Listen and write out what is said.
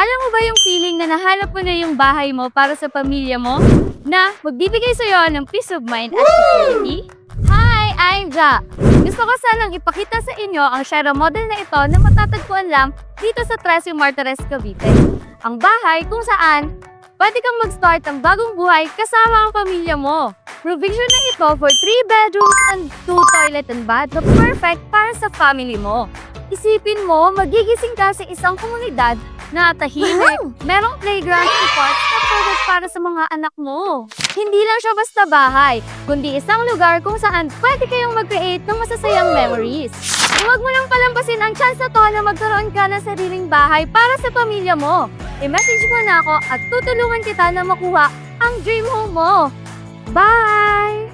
Alam mo ba yung feeling na nahanap mo na yung bahay mo para sa pamilya mo? Na magbibigay sa'yo ng peace of mind at security? Hi, I'm Ja. Gusto ko sanang ipakita sa inyo ang Shera model na ito na matatagpuan lang dito sa Tres Martires, Cavite. Ang bahay kung saan pwede kang mag-start ang bagong buhay kasama ang pamilya mo. Provision na ito for 3 bedrooms and 2 toilet and bath na perfect para sa family mo. Isipin mo, magigising ka sa isang komunidad na tahimik, merong playground and parks na perfect para sa mga anak mo. Hindi lang siya basta bahay, kundi isang lugar kung saan pwede kayong mag-create ng masasayang memories. Huwag mo lang palampasin ang chance na to na magkaroon ka ng sariling bahay para sa pamilya mo. I-message mo na ako at tutulungan kita na makuha ang dream home mo. Bye!